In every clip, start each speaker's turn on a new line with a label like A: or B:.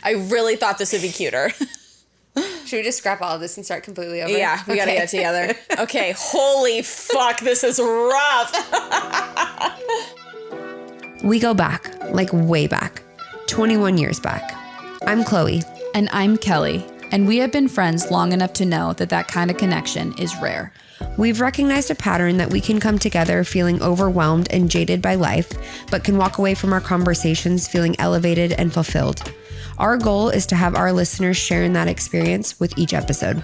A: I really thought this would be cuter.
B: Should we just scrap all of this and start completely over?
A: Yeah, we gotta get it together. Okay, holy fuck, this is rough.
B: We go back, like way back, 21 years back. I'm Chloe.
C: And I'm Kelly. And we have been friends long enough to know that that kind of connection is rare.
B: We've recognized a pattern that we can come together feeling overwhelmed and jaded by life, but can walk away from our conversations feeling elevated and fulfilled. Our goal is to have our listeners share in that experience with each episode.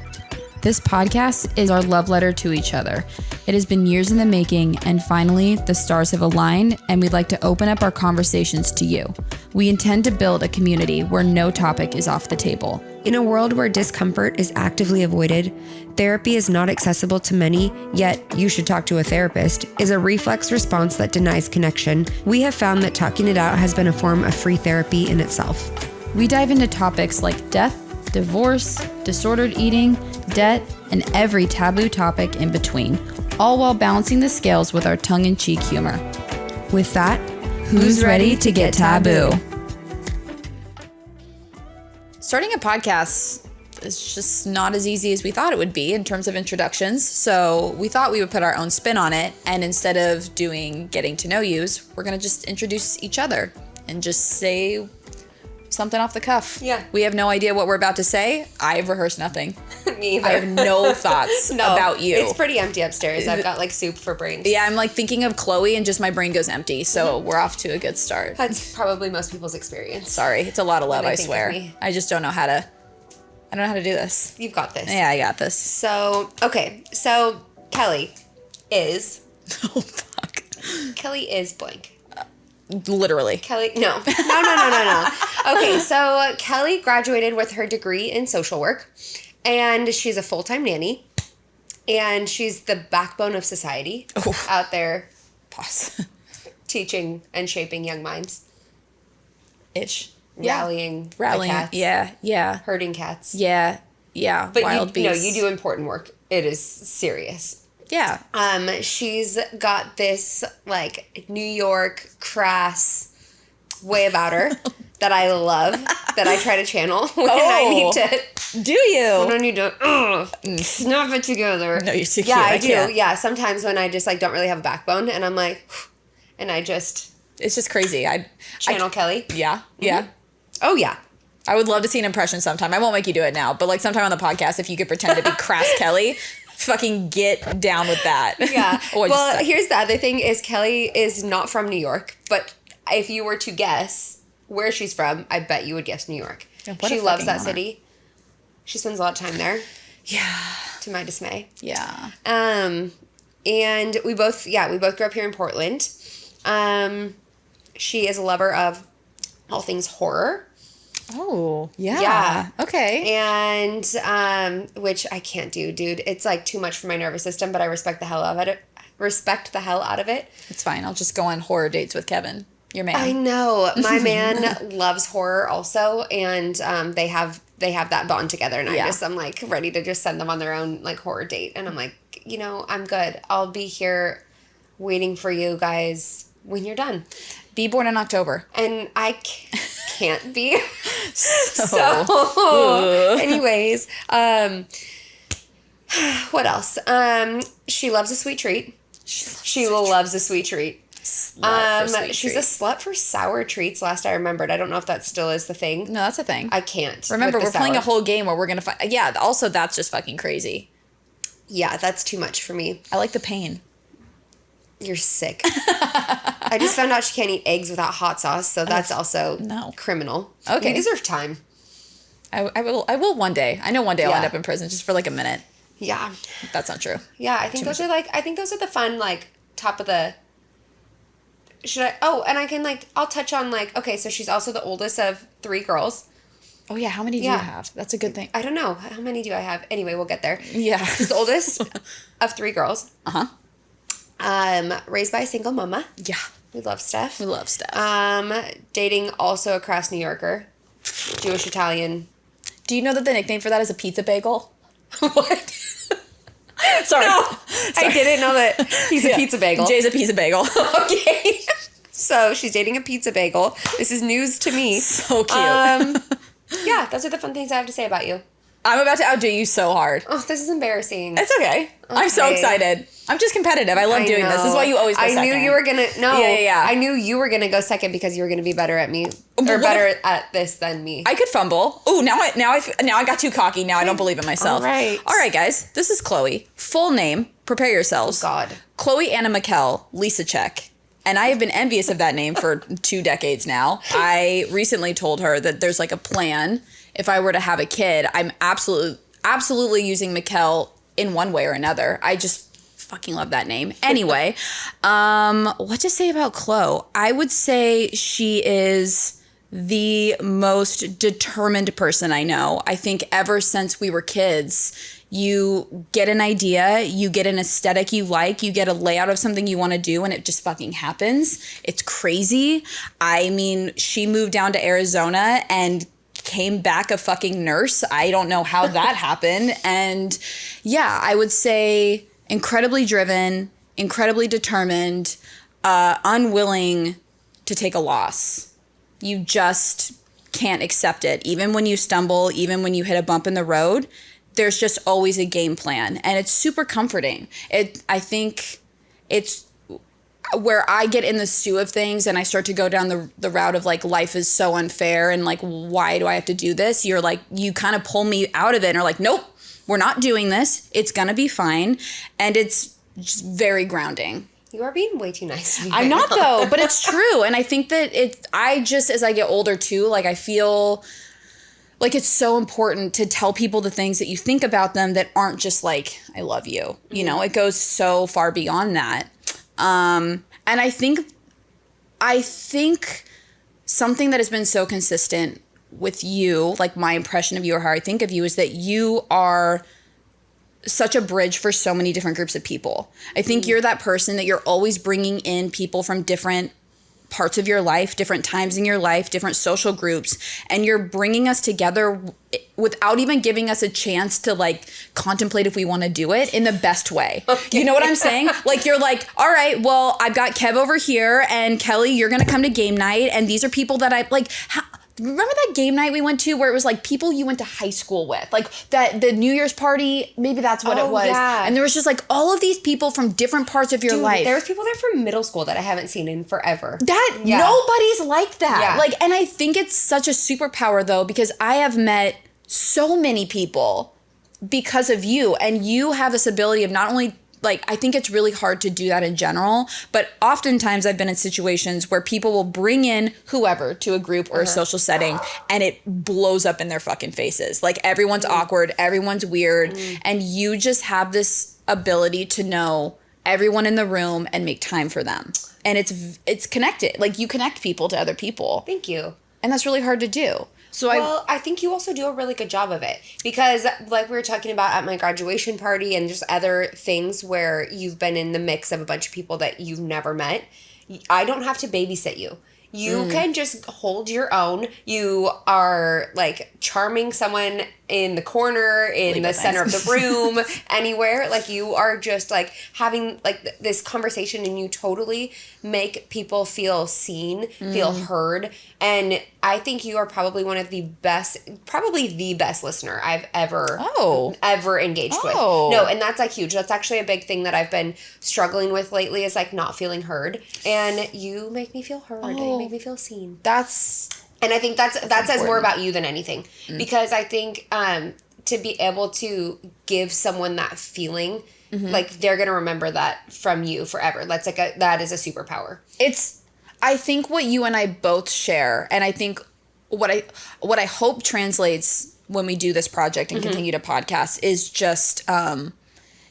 C: This podcast is our love letter to each other. It has been years in the making, and finally, the stars have aligned, and we'd like to open up our conversations to you. We intend to build a community where no topic is off the table.
B: In a world where discomfort is actively avoided, therapy is not accessible to many, yet you should talk to a therapist, is a reflex response that denies connection. We have found that talking it out has been a form of free therapy in itself.
C: We dive into topics like death, divorce, disordered eating, debt, and every taboo topic in between, all while balancing the scales with our tongue-in-cheek humor.
B: With that,
C: Who's ready to get taboo?
A: Starting a podcast is just not as easy as we thought it would be in terms of introductions. So we thought we would put our own spin on it. And instead of doing getting to know yous, we're going to just introduce each other and just say something off the cuff.
B: Yeah.
A: We have no idea what we're about to say. I've rehearsed nothing.
B: Me either.
A: I have no thoughts about you.
B: It's pretty empty upstairs. I've got like soup for brains.
A: Yeah, I'm like thinking of Chloe and just my brain goes empty. So we're off to a good start.
B: That's probably most people's experience.
A: Sorry, it's a lot of love,
B: When
A: I
B: they think of
A: swear.
B: me.
A: I just don't know how to do this.
B: You've got this.
A: Yeah, I got this.
B: So, okay. So, Kelly is...
A: Oh, fuck.
B: Kelly is blank.
A: Literally.
B: Kelly... No. No. Okay, so Kelly graduated with her degree in social work. And she's a full-time nanny. And she's the backbone of society out there
A: Pause.
B: teaching and shaping young minds.
A: Ish.
B: Rallying
A: Rallying.
B: the cats.
A: Yeah.
B: Herding cats.
A: Yeah.
B: But
A: Wild beasts.
B: No, you do important work. It is serious.
A: Yeah.
B: She's got this like New York crass way about her that I love, that I try to channel when I need to.
A: Do you?
B: When I need to snap it together.
A: No, you're too cute.
B: Yeah, I do.
A: can't.
B: Yeah, sometimes when I just like don't really have a backbone, and I'm like, and I just
A: It's just crazy.
B: channel Kelly.
A: Yeah. Yeah.
B: Oh yeah.
A: I would love to see an impression sometime. I won't make you do it now, but like sometime on the podcast, if you could pretend to be crass Kelly, fucking get down with that.
B: Yeah.
A: Or
B: Well,
A: just-
B: here's the other thing is Kelly is not from New York, but if you were to guess where she's from, I bet you would guess New York.
A: What
B: She
A: a
B: loves
A: fucking
B: that
A: honor.
B: city. She spends a lot of time there,
A: Yeah.
B: to my dismay.
A: Yeah.
B: And we both grew up here in Portland. She is a lover of all things horror.
A: Oh, yeah.
B: Yeah.
A: Okay.
B: And which I can't do, dude. It's like too much for my nervous system, but I respect the hell out of it.
A: It's fine. I'll just go on horror dates with Kevin, your man.
B: I know. My man loves horror also, and they have that bond together, and
A: Yeah.
B: I'm like ready to just send them on their own like horror date, and I'm like, I'm good. I'll be here waiting for you guys when you're done.
A: Be born in October.
B: And I can't be. So anyways, what else? She loves a sweet treat. She loves a sweet treat. She's a slut for sour treats. Last I remembered. I don't know if that still is the thing.
A: No, that's a thing.
B: I can't.
A: Remember,
B: with
A: we're
B: the
A: playing a
B: sour.
A: whole game where we're going to find... Yeah, also, that's just fucking crazy.
B: Yeah, that's too much for me.
A: I like the pain.
B: You're sick. I just found out she can't eat eggs without hot sauce, so that's also criminal.
A: Okay.
B: You deserve time.
A: I will one day. I know one day I'll
B: Yeah.
A: end up in prison just for like a minute.
B: Yeah.
A: That's not true.
B: Yeah, I think those are the fun, like, top of the... and I can, like, I'll touch on, like, okay, so she's also the oldest of 3 girls.
A: Oh, yeah. How many do you have? That's a good thing.
B: I don't know. How many do I have? Anyway, we'll get there.
A: Yeah.
B: She's the oldest of 3 girls.
A: Uh-huh.
B: Raised by a single mama.
A: Yeah.
B: We love Steph.
A: We love Steph.
B: Dating also a crass New Yorker. Jewish Italian.
A: Do you know that the nickname for that is a pizza bagel?
B: What?
A: Sorry.
B: No, I didn't know that he's a pizza bagel.
A: Jay's a pizza bagel.
B: Okay. So she's dating a pizza bagel. This is news to me.
A: So cute.
B: Yeah, those are the fun things I have to say about you.
A: I'm about to outdo you so hard.
B: Oh, this is embarrassing.
A: It's okay. I'm so excited. I'm just competitive. I love doing this. This is why you always go second.
B: I knew you were going to... No.
A: Yeah.
B: I knew you were going to go second because you were going to be better at me. Or better at this than me.
A: I could fumble. Ooh, now I got too cocky. Now I don't believe in myself.
B: All right,
A: guys. This is Chloe. Full name. Prepare yourselves.
B: Oh, God.
A: Chloe Anna McKell Lisa Check. And I have been envious of that name for 2 decades now. I recently told her that there's like a plan. If I were to have a kid, I'm absolutely using McKell in one way or another. I just fucking love that name. Anyway, what to say about Chloe? I would say she is the most determined person I know. I think ever since we were kids, you get an idea, you get an aesthetic you like, you get a layout of something you want to do, and it just fucking happens. It's crazy. I mean, she moved down to Arizona and came back a fucking nurse. I don't know how that happened. And yeah, I would say incredibly driven, incredibly determined, unwilling to take a loss. You just can't accept it. Even when you stumble, even when you hit a bump in the road, there's just always a game plan. And it's super comforting. I think it's where I get in the stew of things and I start to go down the route of like, life is so unfair and like, why do I have to do this? You're like, you kind of pull me out of it and are like, nope, we're not doing this. It's going to be fine. And it's just very grounding.
B: You are being way too nice to me.
A: I'm not though, but it's true. And I think that as I get older too, like I feel like it's so important to tell people the things that you think about them that aren't just like, I love you. You know, it goes so far beyond that. And I think something that has been so consistent with you, like my impression of you or how I think of you, is that you are such a bridge for so many different groups of people. I think you're that person that you're always bringing in people from different parts of your life, different times in your life, different social groups, and you're bringing us together without even giving us a chance to like contemplate if we want to do it in the best way. Okay. You know what I'm saying? Like you're like, all right, well, I've got Kev over here and Kelly, you're going to come to game night. And these are people that I like. Remember that game night we went to where it was like people you went to high school with, like that the New Year's party, maybe that's what it was. Yeah. And there was just like all of these people from different parts of your life.
B: There was people there from middle school that I haven't seen in forever.
A: Nobody's like that. Yeah. Like, and I think it's such a superpower though, because I have met so many people because of you, and you have this ability of not only like, I think it's really hard to do that in general, but oftentimes I've been in situations where people will bring in whoever to a group or a social setting and it blows up in their fucking faces. Like everyone's awkward, everyone's weird, and you just have this ability to know everyone in the room and make time for them. And it's connected. Like you connect people to other people.
B: Thank you.
A: And that's really hard to do. So
B: I think you also do a really good job of it, because like we were talking about at my graduation party and just other things where you've been in the mix of a bunch of people that you've never met, I don't have to babysit you. You can just hold your own. You are like charming someone in the corner, in the center of the room, anywhere. Like you are just like having like this conversation, and you totally make people feel seen, feel heard. And I think you are probably one of the best, probably the best listener I've ever engaged with. No, and that's like huge. That's actually a big thing that I've been struggling with lately, is like not feeling heard. And you make me feel heard. And you make me feel seen. And I think that says more about you than anything, because I think to be able to give someone that feeling, like they're gonna remember that from you forever. That's like that is a superpower.
A: I think what you and I both share, and I think what I hope translates when we do this project and continue to podcast, is just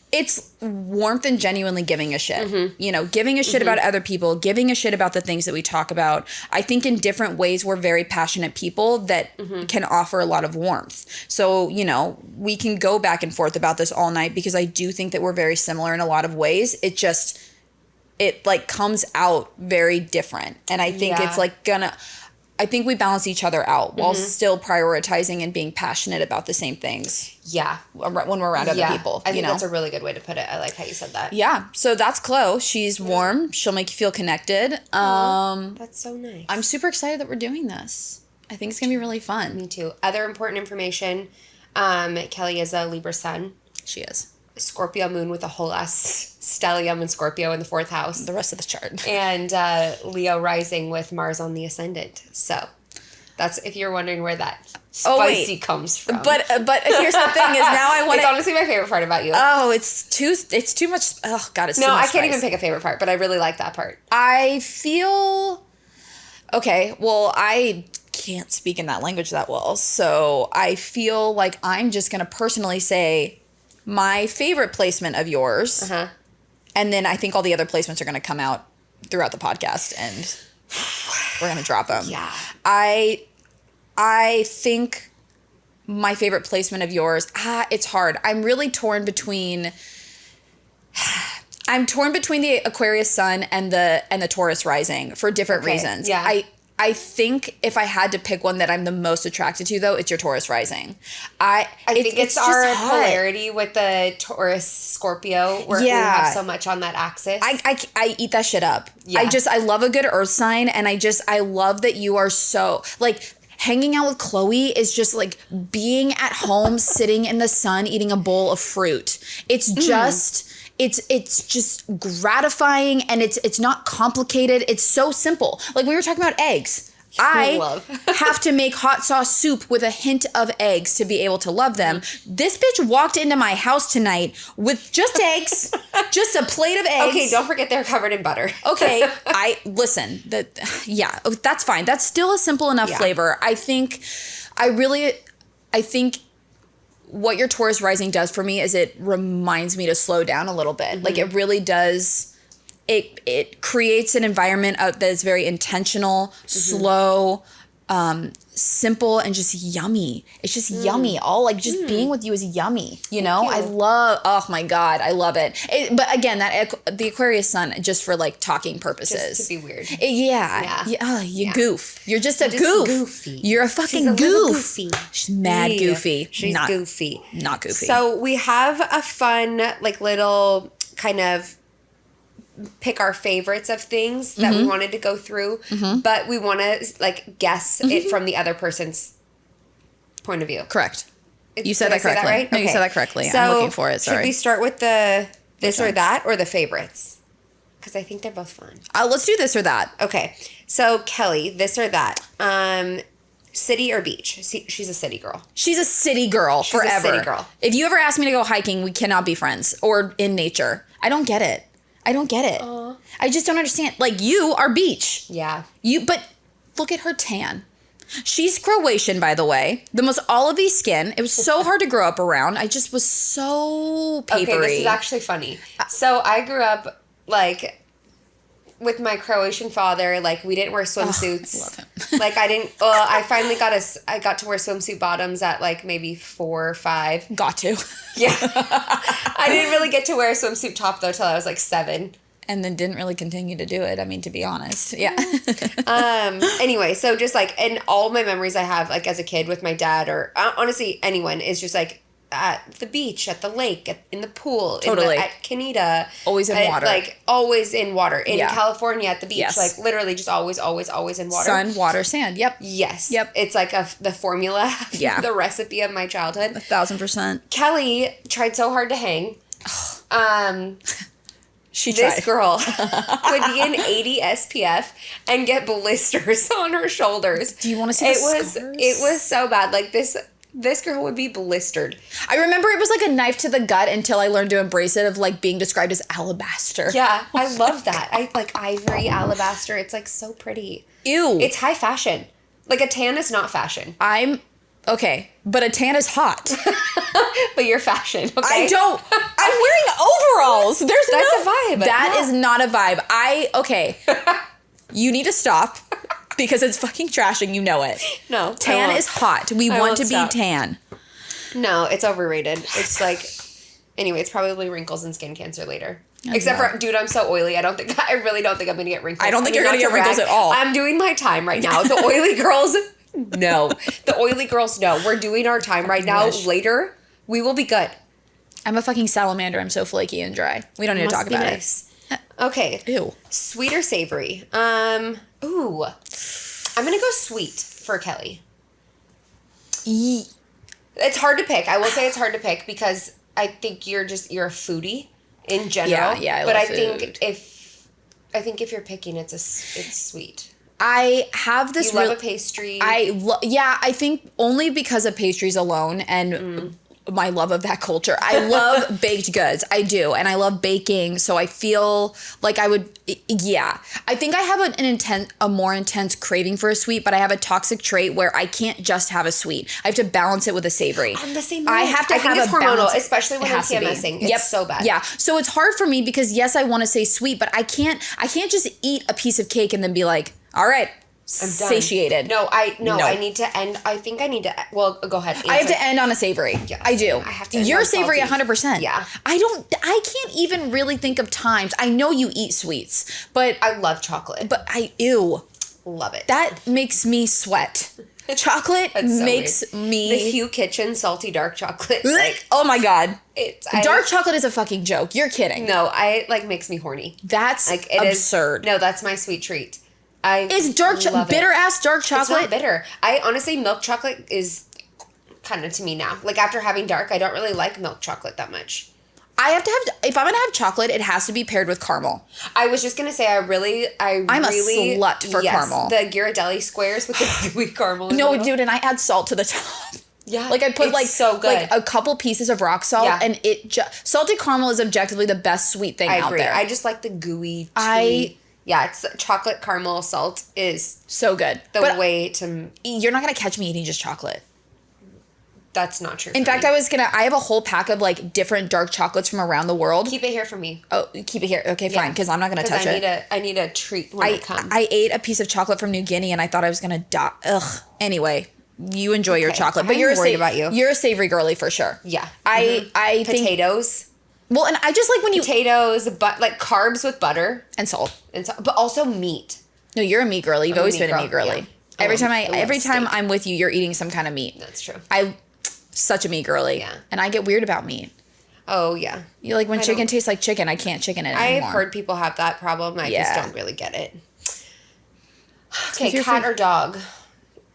A: it's warmth and genuinely giving a shit. You know, giving a shit about other people, giving a shit about the things that we talk about. I think in different ways we're very passionate people that can offer a lot of warmth. So, you know, we can go back and forth about this all night, because I do think that we're very similar in a lot of ways. It like comes out very different. And I think it's like I think we balance each other out while still prioritizing and being passionate about the same things.
B: Yeah.
A: When we're around other people.
B: I think that's a really good way to put it. I like how you said that.
A: Yeah. So that's Chloe. She's warm. She'll make you feel connected.
B: That's so nice.
A: I'm super excited that we're doing this. I think it's going to be really fun.
B: Me too. Other important information, Kelly is a Libra sun.
A: She is.
B: Scorpio moon with a whole ass stellium and Scorpio in the 4th house.
A: The rest of the chart.
B: And Leo rising with Mars on the ascendant. So that's, if you're wondering where that spicy comes from.
A: But here's the thing is now I want
B: It's honestly my favorite part about you.
A: Oh, it's too much. Oh God, it's too much.
B: No, I can't
A: spice.
B: even pick a favorite part, but I really like that part.
A: I feel okay. Well, I can't speak in that language that well, so I feel like I'm just gonna personally say my favorite placement of yours, and then I think all the other placements are gonna come out throughout the podcast, and we're gonna drop them.
B: Yeah,
A: I think my favorite placement of yours. It's hard. I'm really torn between. I'm torn between the Aquarius sun and the Taurus rising for different reasons.
B: Yeah.
A: I think if I had to pick one that I'm the most attracted to, though, it's your Taurus rising. I
B: think it's our
A: just hot.
B: polarity with the Taurus Scorpio, where we have so much on that axis.
A: I eat that shit up.
B: Yeah.
A: I love a good earth sign, and I love that you are so, like, hanging out with Chloe is just like being at home, sitting in the sun, eating a bowl of fruit. It's just... It's just gratifying, and it's not complicated. It's so simple. Like we were talking about eggs. I have to make hot sauce soup with a hint of eggs to be able to love them. This bitch walked into my house tonight with just eggs, just a plate of eggs.
B: Okay, don't forget they're covered in butter.
A: Okay, that's fine. That's still a simple enough flavor. I think what your Taurus rising does for me is it reminds me to slow down a little bit. Like it really does. It creates an environment that is very intentional, slow, simple, and just yummy. It's just yummy. All like just being with you is yummy. You know, I love. Oh my God, I love it. But again, the Aquarius sun just for like talking purposes,
B: just to be weird.
A: You goof. You're just a goof.
B: Goofy.
A: You're a fucking
B: She's a
A: goof.
B: Goofy.
A: She's mad goofy.
B: She's
A: not
B: goofy.
A: Not goofy.
B: So we have a fun like little kind of pick our favorites of things that we wanted to go through, but we want to like guess it from the other person's point of view.
A: Correct. You said that correctly.
B: Right?
A: No,
B: okay.
A: you said that correctly.
B: So
A: I'm looking for it. Sorry.
B: Should we start with the this or that or the favorites? Because I think they're both fun.
A: Let's do this or that.
B: Okay. So Kelly, this or that. City or beach? She's a city girl.
A: She's a city girl forever.
B: A city girl.
A: If you ever ask me to go hiking, we cannot be friends or in nature. I don't get it. I just don't understand. Like you are beach.
B: Yeah.
A: But look at her tan. She's Croatian, by the way. The most olivey skin. It was so hard to grow up around. I just was so papery.
B: Okay, this is actually funny. So I grew up like with my Croatian father. Like we didn't wear swimsuits.
A: I love him.
B: Like I didn't. Well, I finally got to wear swimsuit bottoms at like maybe 4 or 5.
A: Got to.
B: Yeah. I didn't really get to wear a swimsuit top though till I was like 7.
A: And then didn't really continue to do it. I mean, to be honest. Yeah.
B: Anyway, so just like, and all my memories I have like as a kid with my dad or honestly anyone is just like at the beach, at the lake, in the pool,
A: totally.
B: at Canita.
A: Always in water.
B: Like always in water. In California at the beach.
A: Yes.
B: Like literally just always in water.
A: Sun, water, sand. Yep.
B: Yes.
A: Yep.
B: It's like the formula.
A: Yeah.
B: The recipe of my childhood.
A: 1,000%.
B: Kelly tried so hard to hang.
A: She tried.
B: This girl would be in 80 SPF and get blisters on her shoulders.
A: Do you want to see the scars?
B: It was so bad. Like this girl would be blistered.
A: I remember it was like a knife to the gut until I learned to embrace it of like being described as alabaster.
B: Yeah, I love that. I like ivory alabaster. It's like so pretty.
A: Ew.
B: It's high fashion. Like a tan is not fashion.
A: Okay, but a tan is hot.
B: But you're fashion, okay?
A: I'm wearing overalls. That's
B: a vibe.
A: That is not a vibe. Okay. You need to stop because it's fucking trash and you know it.
B: No.
A: Tan is hot. We want to be
B: stop.
A: tan.
B: No, it's overrated. It's like, anyway, it's probably wrinkles and skin cancer later. Except for, dude, I'm so oily. I really don't think I'm going to get wrinkles.
A: I don't think you're going to get wrinkles at all.
B: I'm doing my time right now. The oily girls, no. The oily girls, no. We're doing our time right now. Later, we will be good.
A: I'm a fucking salamander. I'm so flaky and dry. We don't need to talk about it.
B: Okay.
A: Ew.
B: Sweet or savory? Ooh. I'm going to go sweet. for Kelly? It's hard to pick. I will say it's hard to pick because I think you're a foodie in general.
A: Yeah,
B: but
A: love
B: think
A: food.
B: I think if you're picking, it's sweet.
A: I have this.
B: You love a pastry.
A: I think only because of pastries alone and my love of that culture. I love baked goods. I do, and I love baking. So I feel like I would. Yeah, I think I have a more intense craving for a sweet, but I have a toxic trait where I can't just have a sweet. I have to balance it with a savory.
B: I'm the same.
A: I have to
B: I
A: have
B: think it's
A: a
B: hormonal,
A: balance.
B: especially when I'm PMSing. It's so bad.
A: Yeah, so it's hard for me because yes, I want to say sweet, but I can't just eat a piece of cake and then be like, all right. I'm satiated.
B: No, I need to end. I think I need to. Well, go ahead.
A: I have to end on a savory.
B: Yes,
A: I do.
B: I have to.
A: You're savory 100%.
B: Yeah.
A: I can't even really think of times. I know you eat sweets, but
B: I love chocolate.
A: But ew.
B: Love it.
A: That makes me sweat. Chocolate makes me.
B: The Hugh Kitchen salty dark chocolate.
A: Oh my God.
B: Dark
A: chocolate is a fucking joke. You're kidding.
B: No, makes me horny.
A: That's absurd.
B: No, that's my sweet treat.
A: Is bitter ass dark chocolate?
B: It's not bitter. I honestly, milk chocolate is kind of to me now. Like after having dark, I don't really like milk chocolate that much.
A: I have to have, if I'm going to have chocolate, it has to be paired with caramel.
B: I was just going to say, I'm
A: a slut for caramel.
B: The Ghirardelli squares with the gooey caramel.
A: No, dude, and I add salt to the top.
B: Yeah.
A: Like I put
B: so good.
A: like a couple pieces of rock salt and salted caramel is objectively the best sweet thing out there.
B: I just like the gooey chewy. Yeah, it's chocolate caramel salt is
A: so good.
B: The way to...
A: You're not going to catch me eating just chocolate.
B: That's not true.
A: In fact, I have a whole pack of like different dark chocolates from around the world.
B: Keep it here for me.
A: Oh, keep it here. Okay, fine, because I'm not going to touch it.
B: I need a treat when it comes.
A: I ate a piece of chocolate from New Guinea and I thought I was going to die. Ugh. Anyway, you enjoy your chocolate. But
B: I'm worried about you.
A: You're a savory girly for sure.
B: Yeah.
A: I think...
B: Potatoes.
A: Well, and I just like when you...
B: Potatoes, but like carbs with butter.
A: And salt.
B: But also meat.
A: No, you're a meat girly. You've always been a meat girly. Yeah. Every time I'm with you, you're eating some kind of meat.
B: That's true.
A: Such a meat girly.
B: Yeah.
A: And I get weird about meat.
B: Oh, yeah.
A: You like when chicken tastes like chicken, I can't chicken it anymore.
B: I've heard people have that problem. I just don't really get it. Okay, cat or dog?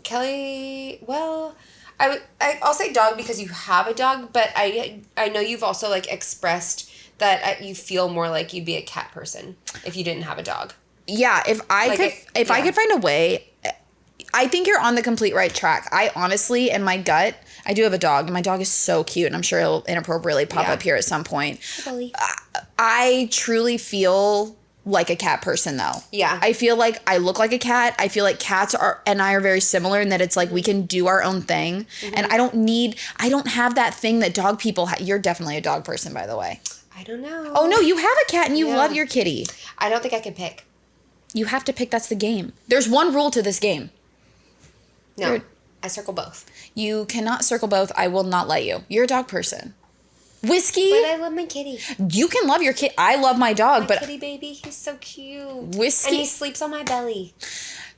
B: Kelly, well... I'll say dog because you have a dog, but I know you've also like expressed that you feel more like you'd be a cat person if you didn't have a dog.
A: Yeah, if I could find a way, I think you're on the complete right track. I honestly, in my gut, I do have a dog, and my dog is so cute, and I'm sure it'll inappropriately pop up here at some point. I truly feel like a cat person though. Yeah. I feel like I look like a cat. I feel like cats and I are very similar in that it's like we can do our own thing. Mm-hmm. And I don't have that thing that dog people have. You're definitely a dog person, by the way.
B: I don't know.
A: Oh no, you have a cat and you love your kitty.
B: I don't think I can pick.
A: You have to pick. That's the game. There's one rule to this game.
B: No, I circle both.
A: You cannot circle both. I will not let you. You're a dog person. Whiskey.
B: But I love my kitty.
A: You can love your kitty. I love my dog,
B: my kitty baby, he's so cute.
A: Whiskey.
B: And he sleeps on my belly.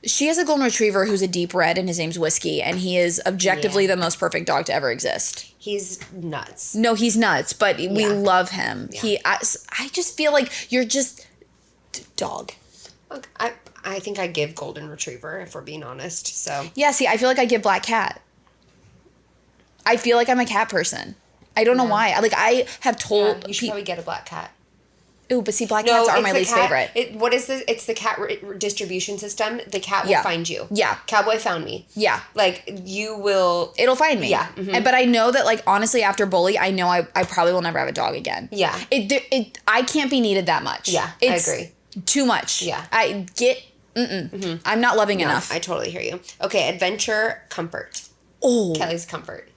A: She has a golden retriever who's a deep red, and his name's Whiskey, and he is objectively the most perfect dog to ever exist.
B: He's nuts.
A: No, he's nuts, but we love him. Yeah. I just feel like you're just dog.
B: I think I give golden retriever if we're being honest. So
A: yeah, see, I feel like I give black cat. I feel like I'm a cat person. I don't know why. I have told
B: you should probably get a black cat.
A: Ooh, but see, black cats are my least favorite.
B: It's the cat distribution system. The cat will find you. Yeah. Cowboy found me. Yeah. Like, you will...
A: It'll find me. Yeah. Mm-hmm. But I know that, like, honestly, after Bully, I know I probably will never have a dog again. Yeah. I can't be needed that much.
B: Yeah, I agree.
A: Too much. Yeah. Mm-mm. I'm not loving enough.
B: I totally hear you. Okay, adventure, comfort. Oh. Kelly's comfort.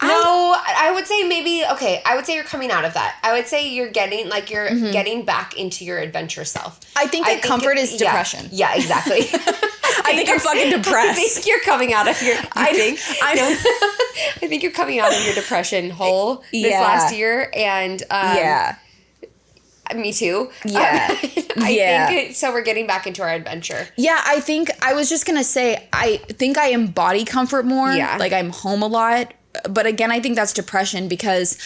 B: No, I would say maybe, I would say you're coming out of that. I would say you're getting, getting back into your adventure self.
A: I think that comfort is depression.
B: Yeah, exactly.
A: I think I'm fucking depressed.
B: I think you're coming out of your, I think you're coming out of your depression hole this last year, and, me too. Yeah. I think so we're getting back into our adventure.
A: Yeah, I was just going to say, I think I embody comfort more. Yeah. Like, I'm home a lot. But again, I think that's depression because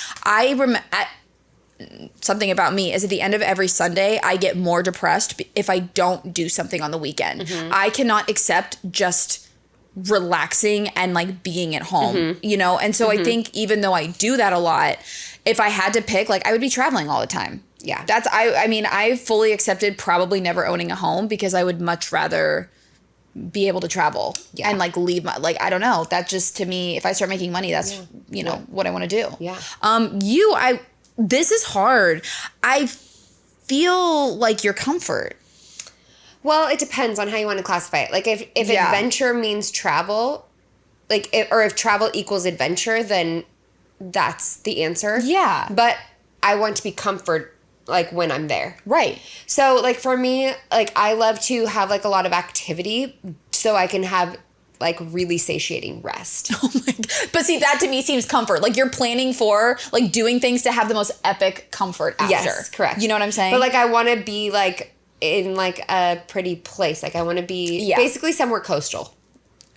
A: something about me is at the end of every Sunday, I get more depressed if I don't do something on the weekend.
B: Mm-hmm.
A: I cannot accept just relaxing and like being at home,
B: Mm-hmm.
A: you know? And so I think even though I do that a lot, if I had to pick, like I would be traveling all the time.
B: Yeah.
A: I mean, I fully accepted probably never owning a home because I would much rather be able to travel and like leave my, like, I don't know. That just, to me, if I start making money, that's, you know, what I want to do.
B: Yeah.
A: This is hard. I feel like your comfort.
B: Well, it depends on how you want to classify it. Like if adventure means travel, or if travel equals adventure, then that's the answer.
A: Yeah.
B: But I want to be comfort like when I'm there.
A: Right.
B: So like for me, like I love to have like a lot of activity so I can have like really satiating rest.
A: Oh my God. But see, that to me seems comfort. Like you're planning for like doing things to have the most epic comfort after.
B: Yes, correct.
A: You know what I'm saying?
B: But like I want to be like in like a pretty place. Like I want to be basically somewhere coastal.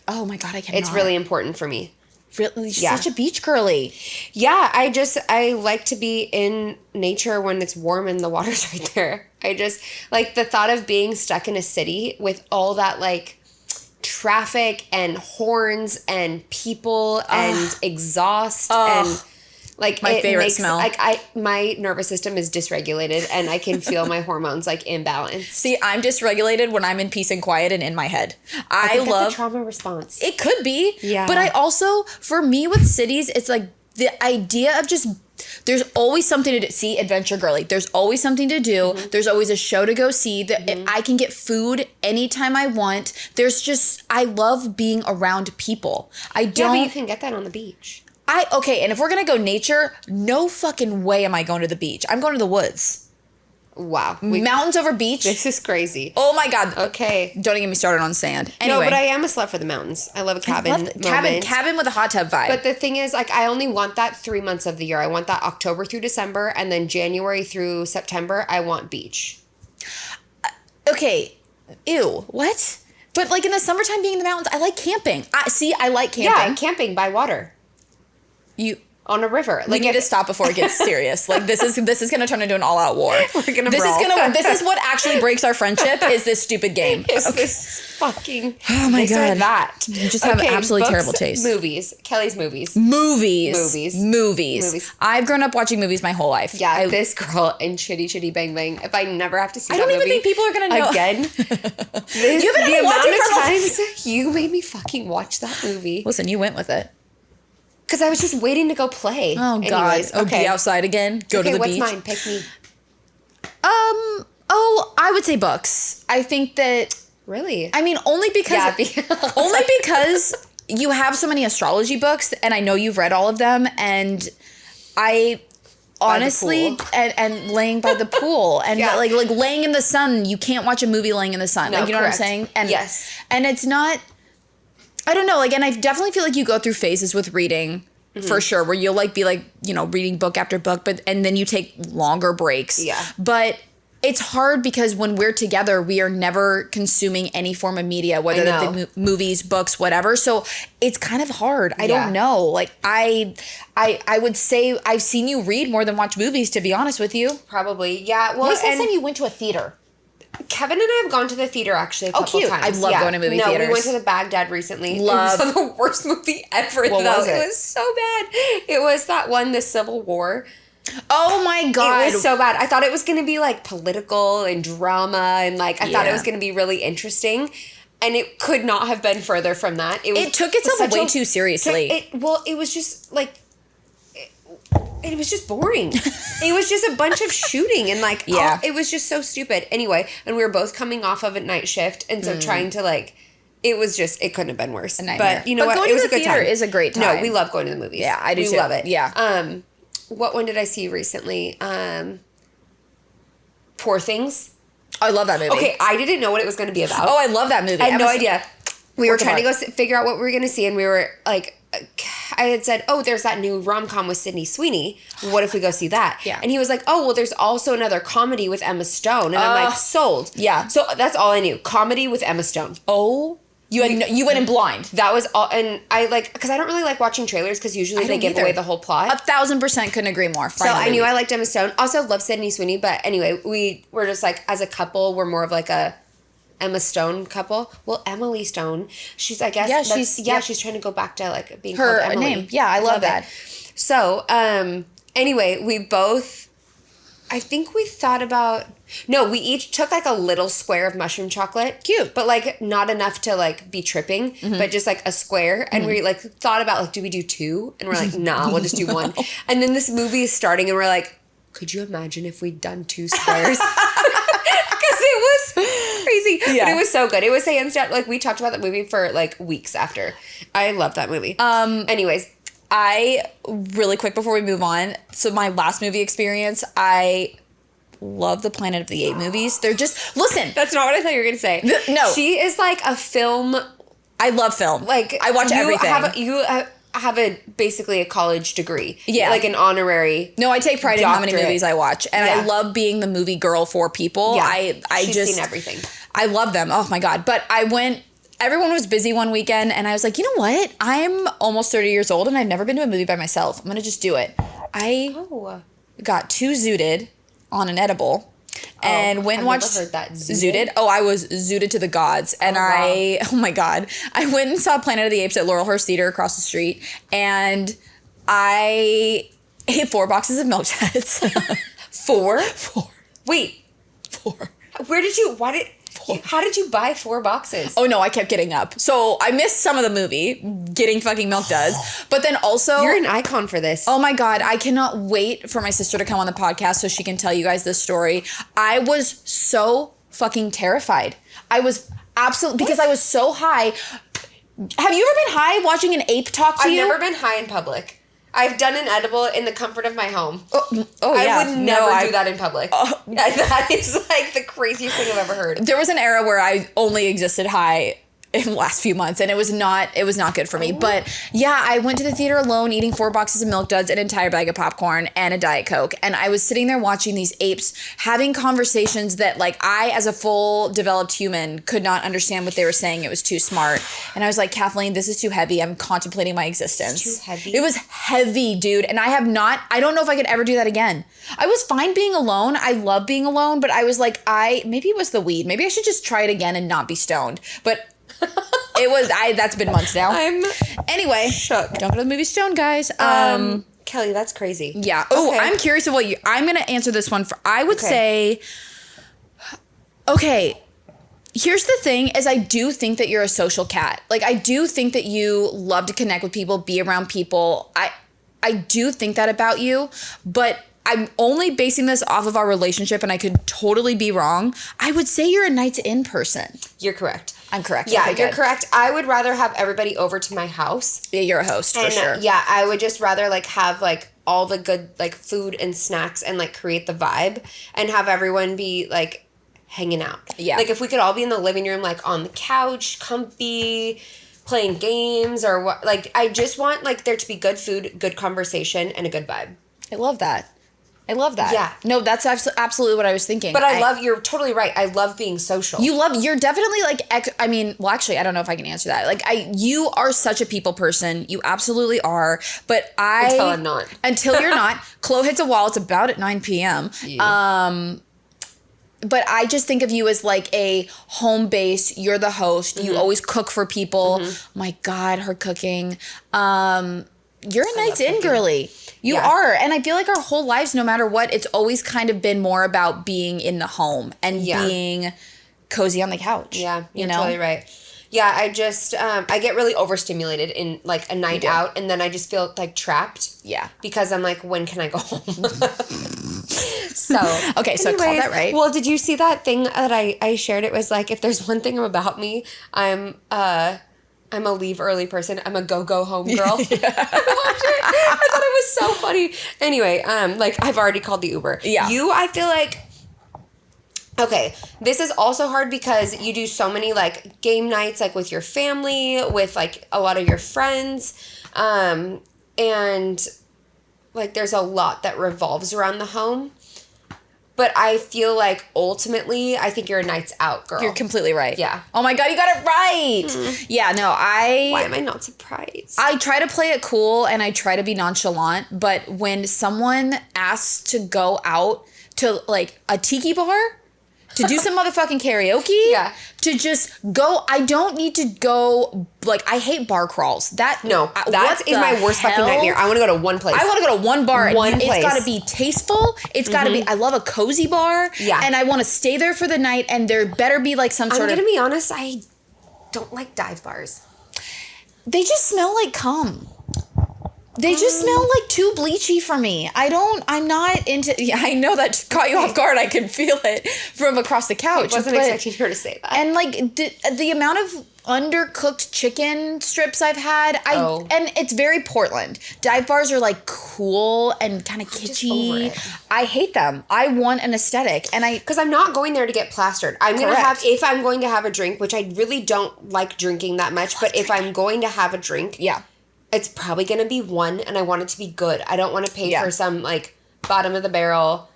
A: Oh my God, I cannot.
B: It's really important for me.
A: Really, such a beach girly.
B: Yeah, I like to be in nature when it's warm and the water's right there. I just like the thought of being stuck in a city with all that like traffic and horns and people and exhaust and like
A: my favorite smell.
B: Like my nervous system is dysregulated and I can feel my hormones like imbalanced.
A: See, I'm dysregulated when I'm in peace and quiet and in my head. I
B: think
A: love
B: that's a trauma response.
A: It could be.
B: Yeah.
A: But I also, for me with cities, it's like the idea of just, there's always something to do. See, adventure girly. There's always something to do.
B: Mm-hmm.
A: There's always a show to go see. I can get food anytime I want. There's just, I love being around people.
B: Yeah, but you can get that on the beach.
A: Okay, and if we're gonna go nature, no fucking way am I going to the beach. I'm going to the woods.
B: Wow.
A: Mountains over beach.
B: This is crazy.
A: Oh my God.
B: Okay.
A: Don't even get me started on sand. Anyway.
B: No, but I am a slut for the mountains. I love a cabin
A: cabin with a hot tub vibe.
B: But the thing is, like, I only want that 3 months of the year. I want that October through December, and then January through September, I want beach.
A: Okay. Ew. What? But like in the summertime being in the mountains, I like camping. I like camping.
B: Yeah, camping by water. On a river.
A: We need to stop before it gets serious. Like this is going to turn into an all-out war.
B: We're gonna brawl.
A: This is what actually breaks our friendship is this stupid game.
B: This fucking.
A: Oh my God.
B: That.
A: You just have an absolutely terrible taste.
B: Movies. Kelly's movies.
A: Movies. I've grown up watching movies my whole life.
B: Yeah, this girl in Chitty Chitty Bang Bang. If I never have to see that movie.
A: I don't even think people are going to know.
B: Again. The amount of times you made me fucking watch that movie.
A: Listen, you went with it.
B: Because I was just waiting to go play.
A: Oh, God.
B: Anyways,
A: Okay. Be outside again. Go to the beach.
B: What's mine? Pick me.
A: I would say books. I think that...
B: Really?
A: I mean, only because... because you have so many astrology books, and I know you've read all of them, and I... Honestly, and laying by the pool and like laying in the sun, you can't watch a movie laying in the sun.
B: No,
A: like, you know
B: correct.
A: what I'm saying? And
B: yes.
A: And it's not... I don't know, like, and I definitely feel like you go through phases with reading, for sure, where you'll, like, be, like, you know, reading book after book, and then you take longer breaks.
B: Yeah.
A: But it's hard because when we're together, we are never consuming any form of media, whether that be movies, books, whatever. So it's kind of hard. I don't know. Like, I would say I've seen you read more than watch movies, to be honest with you.
B: Probably. Yeah. Well,
A: When's the last time you went to a theater?
B: Kevin and I have gone to the theater actually a couple
A: cute.
B: times.
A: I love going to movie theaters.
B: No, we went to the Baghdad recently.
A: Love.
B: It was the worst movie ever,
A: What
B: though.
A: was it?
B: It was so bad. It was that one, The Civil War.
A: Oh my God.
B: It was so bad. I thought it was going to be like political and drama and like I thought it was going to be really interesting. And it could not have been further from that.
A: It took itself way too seriously.
B: It was just like... It was just boring. It was just a bunch of shooting and like, it was just so stupid. Anyway, and we were both coming off of a night shift. And so trying to like, it was just, it couldn't have been worse. But you know what? It was a good time.
A: Going to the theater is a great time.
B: No, we love going to the movies.
A: Yeah, I do too.
B: We love it.
A: Yeah.
B: What one did I see recently? Poor Things.
A: Oh, I love that movie.
B: Okay, I didn't know what it was going to be about.
A: Oh, I love that movie.
B: I had no idea. We were trying to
A: go
B: figure out what we were going to see, and we were like, I had said, oh, there's that new rom-com with Sydney Sweeney. What if we go see that?
A: Yeah.
B: And he was like, oh, well, there's also another comedy with Emma Stone. And I'm like, sold.
A: Yeah.
B: So that's all I knew. Comedy with Emma Stone.
A: Oh, You went in blind.
B: That was all, and I because I don't really like watching trailers because usually they give away the whole plot.
A: 1,000% couldn't agree more.
B: So I knew I liked Emma Stone. Also love Sydney Sweeney, but anyway, we were just like, as a couple, we're more of like a Emma Stone couple. Well, Emily Stone, she's, I guess, she's trying to go back to like being
A: her
B: called Emily.
A: name. Yeah, I love that.
B: So, anyway, we both, I think we thought about, no, we each took like a little square of mushroom chocolate.
A: Cute.
B: But like not enough to like be tripping, but just like a square. And we like thought about like, do we do 2? And we're like, nah, we'll just do 1. And then this movie is starting and we're like, could you imagine if we'd done 2 squares? Because it was crazy.
A: Yeah.
B: But it was so good. It was hands down, like we talked about that movie for like weeks after. I love that movie. Anyways.
A: I, really quick before we move on, so my last movie experience, I love the Planet of the Apes movies. They're just, listen.
B: That's not what I thought you were going to say.
A: No.
B: She is like a film.
A: I love film.
B: Like,
A: I watch everything.
B: You have basically a college degree.
A: Yeah.
B: Like an honorary.
A: No, I take pride in how many movies I watch. And
B: Yeah.
A: I love being the movie girl for people.
B: Yeah.
A: She's
B: seen everything.
A: I love them. Oh my God. But everyone was busy one weekend and I was like, you know what? I'm almost 30 years old and I've never been to a movie by myself. I'm going to just do it. I got 2 zooted on an edible and went and watched
B: I've never heard that. Zooted?
A: Oh, I was zooted to the gods. And oh my God, I went and saw Planet of the Apes at Laurelhurst Theater across the street and I ate 4 boxes of milk duds.
B: 4?
A: 4.
B: Wait.
A: 4.
B: How did you buy 4 boxes?
A: Oh no, I kept getting up. So I missed some of the movie, getting fucking milk duds. But then also...
B: You're an icon for this.
A: Oh my God, I cannot wait for my sister to come on the podcast so she can tell you guys this story. I was so fucking terrified. I was absolutely... Because I was so high. Have you ever been high watching an ape talk to you?
B: I've never been high in public. I've done an edible in the comfort of my home.
A: I
B: would never do that in public. That is like the craziest thing I've ever heard.
A: There was an era where I only existed high in the last few months and it was not good for me. But yeah, I went to the theater alone eating 4 boxes of milk duds, an entire bag of popcorn and a Diet Coke. And I was sitting there watching these apes having conversations that like I, as a full developed human, could not understand what they were saying. It was too smart. And I was like, Kathleen, this is too heavy. I'm contemplating my existence.
B: It's too heavy?
A: It was heavy, dude. And I don't know if I could ever do that again. I was fine being alone. I love being alone, but I was like, maybe it was the weed. Maybe I should just try it again and not be stoned. But that's been months now. Anyway,
B: shook.
A: Don't go to the movie stoned, guys.
B: Kelly, that's crazy.
A: Yeah. Oh, okay. I'm curious of I'm going to answer this one I would say, okay, here's the thing is I do think that you're a social cat. Like, I do think that you love to connect with people, be around people. I do think that about you, but I'm only basing this off of our relationship and I could totally be wrong. I would say you're a nights in person.
B: You're correct.
A: I'm correct.
B: Yeah,
A: okay,
B: you're correct. I would rather have everybody over to my house.
A: Yeah, you're a host for sure.
B: Yeah, I would just rather like have like all the good like food and snacks and like create the vibe and have everyone be like hanging out.
A: Yeah.
B: Like if we could all be in the living room like on the couch, comfy, playing games or what. Like I just want like there to be good food, good conversation, and a good vibe.
A: I love that.
B: Yeah.
A: No, that's absolutely what I was thinking.
B: But you're totally right. I love being social.
A: You're definitely like, actually, I don't know if I can answer that. Like, you are such a people person. You absolutely are. But
B: Until I'm not.
A: Until you're not. Chloe hits a wall. It's about at 9 p.m.
B: Yeah.
A: But I just think of you as like a home base. You're the host. You always cook for people. My God, her cooking. You're a nights in girly. You are. And I feel like our whole lives, no matter what, it's always kind of been more about being in the home and being cozy on the couch.
B: Yeah, you're totally right. Yeah, I just, I get really overstimulated in like a night out and then I just feel like trapped.
A: Yeah.
B: Because I'm like, when can I go home? So.
A: Okay, so I called that right.
B: Well, did you see that thing that I shared? It was like, if there's one thing about me, I'm a leave early person. I'm a go home girl. I watched it. I thought it was so funny. Anyway, like I've already called the Uber.
A: Yeah.
B: I feel like, okay, this is also hard because you do so many like game nights like with your family, with like a lot of your friends, and like there's a lot that revolves around the home. But I feel like ultimately, I think you're a nights out girl.
A: You're completely right.
B: Yeah.
A: Oh my God, you got it right. Yeah, no,
B: Why am I not surprised?
A: I try to play it cool and I try to be nonchalant, but when someone asks to go out to like a tiki bar to do some motherfucking karaoke,
B: Yeah.
A: to just go, I don't need to go, like, I hate bar crawls. That is
B: my worst fucking nightmare. I want to go to one place.
A: I want to go to one bar.
B: One
A: It's
B: place.
A: got to be tasteful. It's got to be, I love a cozy bar.
B: Yeah.
A: And I want to stay there for the night, and there better be like some sort
B: I'm
A: of.
B: going to be honest, I don't like dive bars.
A: They just smell like cum. They just smell like too bleachy for me. I'm not into, yeah, I know that just caught you off guard. I could feel it from across the couch.
B: I wasn't expecting her to say that.
A: And like the amount of undercooked chicken strips I've had, and it's very Portland. Dive bars are like cool and kind of kitschy. I hate them. I want an aesthetic, and
B: because I'm not going there to get plastered. I'm going to
A: Correct.
B: have, if I'm going to have a drink, which I really don't like drinking that much, but if I'm going to have a drink,
A: yeah.
B: It's probably going to be one, and I want it to be good. I don't want to pay for some, like, bottom of the barrel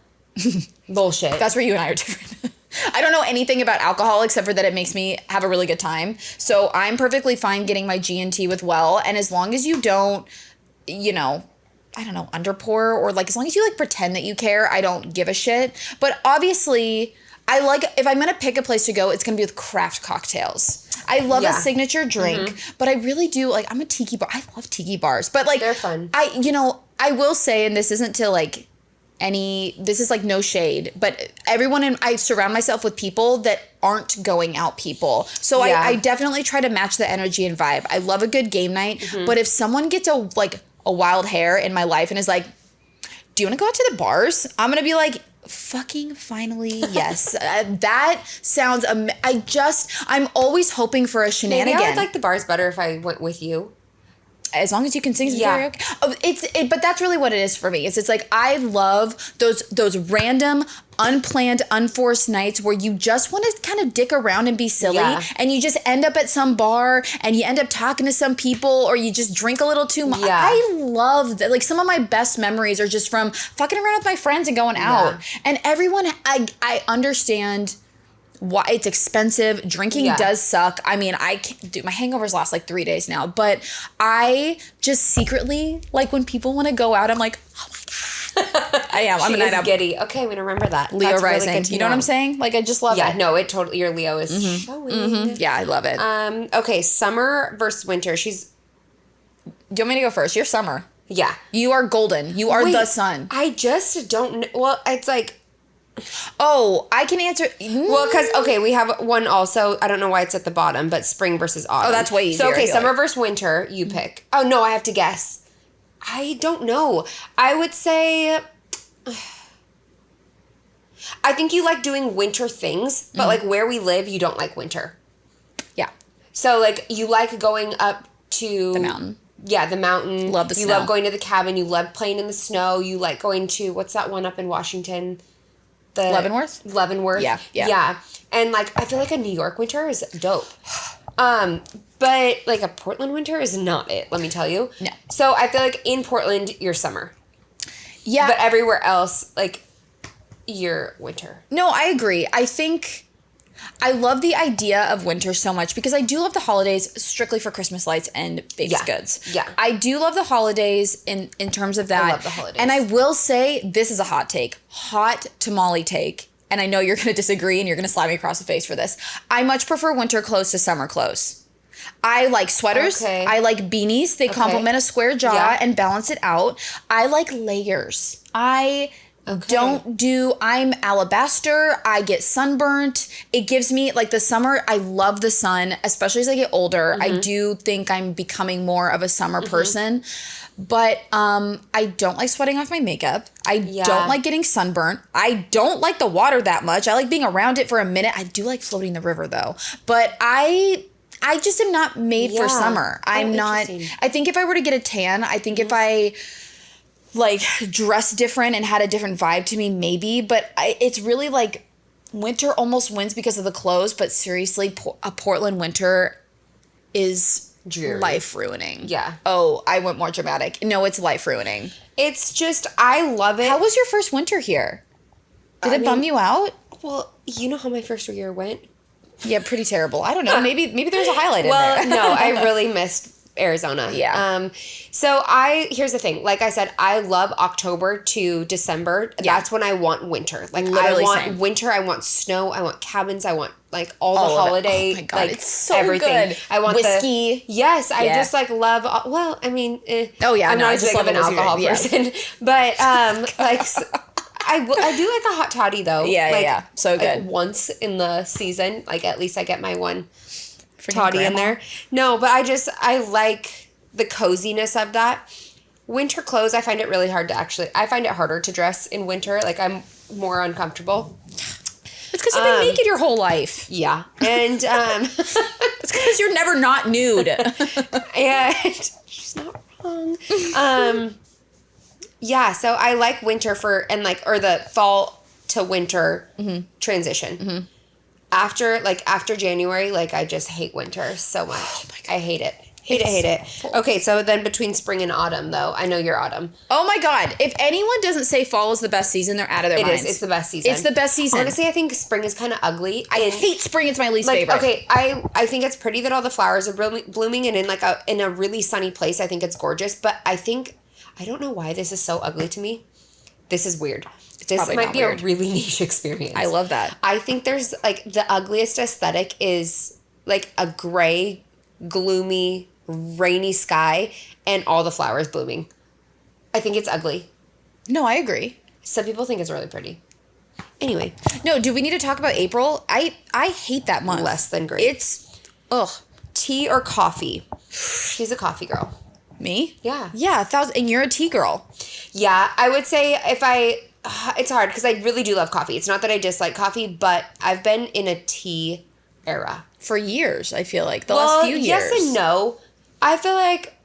B: bullshit.
A: That's where you and I are different. I don't know anything about alcohol except for that it makes me have a really good time. So I'm perfectly fine getting my G&T with well, and as long as you don't, you know, I don't know, underpour, or like as long as you like pretend that you care, I don't give a shit. But obviously, I like, if I'm going to pick a place to go, it's going to be with craft cocktails. I love a signature drink, but I really do, like, I'm a tiki bar. I love tiki bars, but like,
B: they're fun.
A: I will say, and this isn't to like this is like no shade, but I surround myself with people that aren't going out people. So I definitely try to match the energy and vibe. I love a good game night, but if someone gets a wild hair in my life and is like, do you want to go out to the bars? I'm going to be like, fucking finally, yes. That sounds, I'm always hoping for a shenanigan.
B: Maybe I would like the bars better if I went with you.
A: As long as you can sing some karaoke. But that's really what it is for me. It's like, I love those random, unplanned, unforced nights where you just want to kind of dick around and be silly, and you just end up at some bar and you end up talking to some people, or you just drink a little too much. I love that. Like, some of my best memories are just from fucking around with my friends and going out. And everyone, I understand why it's expensive. Drinking does suck. I mean, I can't do, my hangovers last like 3 days now, but I just secretly, like, when people want to go out, I'm like, oh my God. I am. I'm a night out.
B: Giddy. Okay, I'm gonna remember that.
A: Leo
B: That's
A: rising.
B: Really good to
A: you know what I'm saying? Like, I just love it.
B: Yeah, no, it totally. Your Leo is showing.
A: Yeah, I love it.
B: Okay, summer versus winter. Do
A: you want me to go first? You're summer.
B: Yeah.
A: You are golden. You are the sun.
B: I just don't know. Well, it's like,
A: oh, I can answer.
B: Well, because, okay, we have one also. I don't know why it's at the bottom, but spring versus autumn.
A: Oh, that's way easier.
B: So, okay, summer versus winter, you pick. Oh, no, I have to guess. I don't know. I would say, I think you like doing winter things, but like where we live, you don't like winter.
A: Yeah.
B: So, like, you like going up to
A: the mountain.
B: Yeah, the mountain.
A: Love the snow.
B: You love going to the cabin. You love playing in the snow. You like going to, what's that one up in Washington?
A: Leavenworth?
B: Leavenworth. Yeah. And, like, I feel like a New York winter is dope. But, like, a Portland winter is not it, let me tell you.
A: No.
B: So, I feel like in Portland, you're summer.
A: Yeah.
B: But everywhere else, like, you're winter.
A: No, I agree. I think I love the idea of winter so much because I do love the holidays strictly for Christmas lights and baked goods.
B: Yeah.
A: I do love the holidays in terms of that.
B: I love the holidays.
A: And I will say, this is a hot take. Hot tamale take. And I know you're going to disagree and you're going to slap me across the face for this. I much prefer winter clothes to summer clothes. I like sweaters.
B: Okay.
A: I like beanies. They complement a square jaw and balance it out. I like layers. I'm alabaster. I get sunburnt. It gives me, like, the summer, I love the sun, especially as I get older. I do think I'm becoming more of a summer person. But I don't like sweating off my makeup. I don't like getting sunburnt. I don't like the water that much. I like being around it for a minute. I do like floating the river, though. But I just am not made for summer. I'm not. I think if I were to get a tan, I think if I like dress different and had a different vibe to me, maybe. But it's really like winter almost wins because of the clothes. But seriously, a Portland winter is
B: dreary.
A: Life ruining.
B: Yeah.
A: Oh, I went more dramatic. No, it's life ruining.
B: It's just, I love it.
A: How was your first winter here? Did it bum you out?
B: Well, you know how my first year went.
A: Yeah, pretty terrible. I don't know. Maybe there's a highlight in there.
B: Well, no, I really missed Arizona.
A: Yeah.
B: So here's the thing. Like I said, I love October to December.
A: Yeah.
B: That's when I want winter. Like
A: Literally
B: I want
A: same.
B: winter. I want snow. I want cabins. I want like all the
A: All of it.
B: holiday.
A: Oh my God,
B: like
A: it's so
B: everything.
A: good.
B: I want
A: Whiskey.
B: Yes, I
A: Yeah.
B: just like love. Well, I mean.
A: Oh, yeah,
B: I'm
A: no,
B: not
A: I
B: as
A: just
B: big of
A: love
B: an
A: a whiskey
B: alcohol
A: drink,
B: person, but like. I do like a hot toddy though.
A: Yeah,
B: like,
A: yeah. So
B: like
A: good.
B: once in the season, like at least I get my one
A: Freaking
B: toddy in
A: grandma.
B: there. No, but I like the coziness of that. Winter clothes, I find it really hard to I find it harder to dress in winter. Like I'm more uncomfortable.
A: It's because you've been naked your whole life.
B: Yeah. And
A: It's because you're never not nude.
B: and she's not wrong. Yeah, so I like winter or the fall to winter transition. After January, like I just hate winter so much. Oh my God. I hate it. Hate it. Okay, so then between spring and autumn though, I know you're autumn.
A: Oh my God. If anyone doesn't say fall is the best season, they're out of their minds.
B: It's the best season.
A: It's the best season.
B: Honestly, I think spring is kind of ugly.
A: I hate spring. It's my least favorite.
B: Okay, I think it's pretty that all the flowers are blooming and in a really sunny place. I think it's gorgeous, but I don't know why this is so ugly to me. This is weird. This
A: probably
B: might
A: not
B: be
A: weird.
B: a really niche experience.
A: I love that.
B: I think there's like the ugliest aesthetic is like a gray, gloomy, rainy sky and all the flowers blooming. I think it's ugly.
A: No, I agree.
B: Some people think it's really pretty. Anyway,
A: No, do we need to talk about April? I hate that month.
B: less than great.
A: It's, ugh.
B: Tea or coffee? She's a coffee girl.
A: Me?
B: Yeah.
A: Yeah, 1,000. And you're a tea girl.
B: Yeah, I would say it's hard because I really do love coffee. It's not that I dislike coffee, but I've been in a tea era.
A: For years, I feel like. The last few years.
B: Yes and no. I feel like,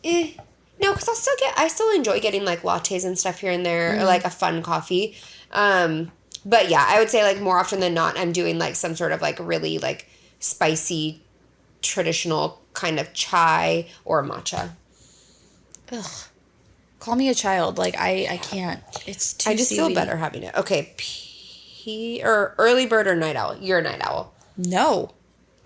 B: no, because I still enjoy getting like lattes and stuff here and there, or like a fun coffee. But yeah, I would say like more often than not, I'm doing like some sort of like really like spicy, traditional kind of chai or matcha.
A: Ugh. Call me a child. Like, I can't. It's too
B: I just feel
A: seaweedy.
B: better having it. Okay, or early bird or night owl? You're a night owl.
A: No.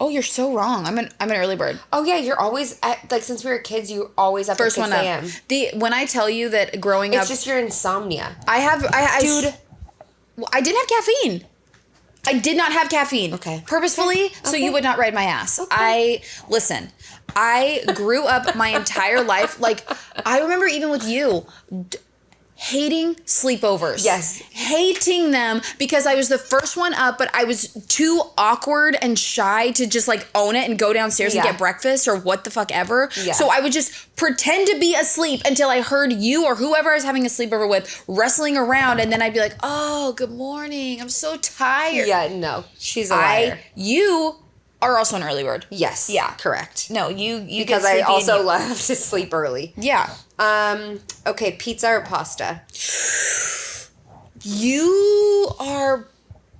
A: Oh, you're so wrong. I'm an early bird.
B: Oh yeah, you're always since we were kids, you always up
A: First
B: at 6
A: one
B: a.m.
A: up. When I tell you that growing up,
B: It's just your insomnia.
A: Dude, I didn't have caffeine. I did not have caffeine.
B: Okay.
A: Purposefully, so you would not ride my ass.
B: Okay.
A: I grew up my entire life. Like, I remember even with you, hating sleepovers.
B: Yes.
A: Hating them because I was the first one up, but I was too awkward and shy to just like own it and go downstairs and
B: Yeah.
A: get breakfast or what the fuck ever.
B: Yeah.
A: So I would just pretend to be asleep until I heard you or whoever I was having a sleepover with wrestling around, and then I'd be like, "Oh, good morning. I'm so tired."
B: Yeah, no, she's a liar.
A: You are also an early bird.
B: Yes.
A: Yeah.
B: Correct.
A: No, you
B: Because
A: get
B: I
A: sleepy and
B: also
A: you-
B: love to sleep early.
A: Yeah.
B: Okay, pizza or pasta?
A: You are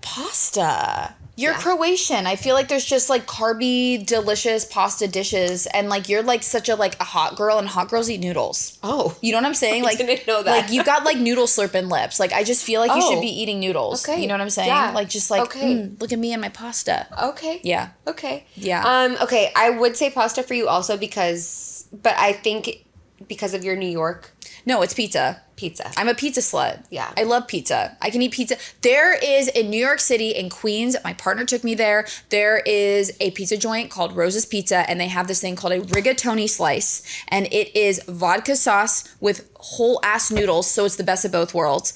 A: pasta. You're
B: Yeah.
A: Croatian. I feel like there's just like carby, delicious pasta dishes, and like you're like such a hot girl, and hot girls eat noodles.
B: Oh.
A: You know what I'm saying?
B: I
A: Like,
B: didn't know that.
A: Like you got like noodle slurping lips. Like I just feel like you
B: Oh.
A: should be eating noodles.
B: Okay.
A: You know what I'm saying?
B: Yeah.
A: Like just like
B: Okay.
A: look at me and my pasta.
B: Okay.
A: Yeah.
B: Okay.
A: Yeah.
B: Okay, I would say pasta for you also but I think because of your New York
A: No, it's pizza.
B: pizza.
A: I'm a pizza slut.
B: Yeah.
A: I love pizza. I can eat pizza. There is in New York City, in Queens, my partner took me there. There is a pizza joint called Rose's Pizza, and they have this thing called a rigatoni slice. And it is vodka sauce with whole ass noodles, so it's the best of both worlds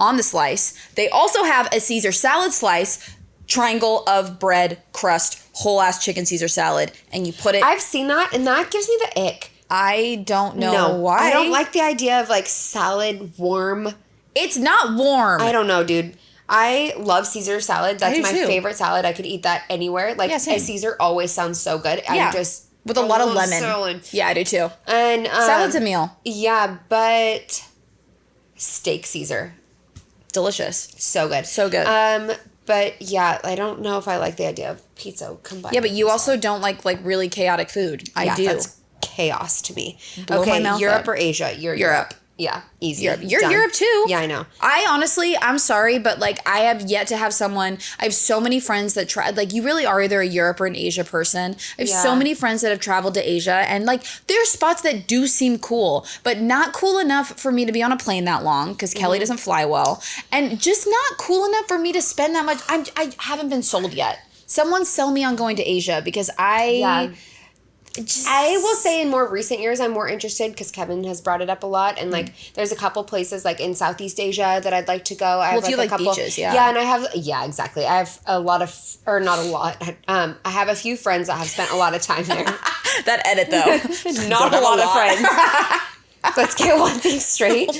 A: on the slice. They also have a Caesar salad slice, triangle of bread, crust, whole ass chicken Caesar salad, and you put it.
B: I've seen that, and that gives me the ick.
A: I don't know why.
B: I don't like the idea of like salad warm.
A: It's not warm.
B: I don't know, dude. I love Caesar salad. That's
A: I do
B: my
A: too.
B: favorite salad. I could eat that anywhere. Like
A: Yeah, same.
B: a Caesar always sounds so good.
A: Yeah.
B: I'm just
A: with a lot of
B: love
A: lemon.
B: salad.
A: Yeah, I do too.
B: And
A: Salad's a meal.
B: Yeah, but steak Caesar,
A: Delicious.
B: so good,
A: So good.
B: But yeah, I don't know if I like the idea of pizza combined.
A: Yeah, but
B: with
A: you
B: pizza.
A: also don't like really chaotic food. I
B: Yeah,
A: do.
B: That's chaos to me.
A: Blow my
B: Okay,
A: mouth
B: Europe
A: up.
B: or Asia? You're
A: Europe.
B: Yeah, easy.
A: Europe. You're
B: Done.
A: Europe too.
B: Yeah, I know.
A: I honestly, I'm sorry, but like I have yet to have someone. I have so many friends that try. Like you really are either a Europe or an Asia person. I have so many friends that have traveled to Asia, and like there's spots that do seem cool, but not cool enough for me to be on a plane that long because Kelly doesn't fly well, and just not cool enough for me to spend that much. I haven't been sold yet. Someone sell me on going to Asia because I
B: will say in more recent years I'm more interested because Kevin has brought it up a lot, and like there's a couple places like in Southeast Asia that I'd like to go. I have
A: if you like beaches,
B: and I have exactly. I have a lot of, or not a lot. I have a few friends that have spent a lot of time there.
A: that edit though,
B: Not a lot of friends. Let's get one thing straight.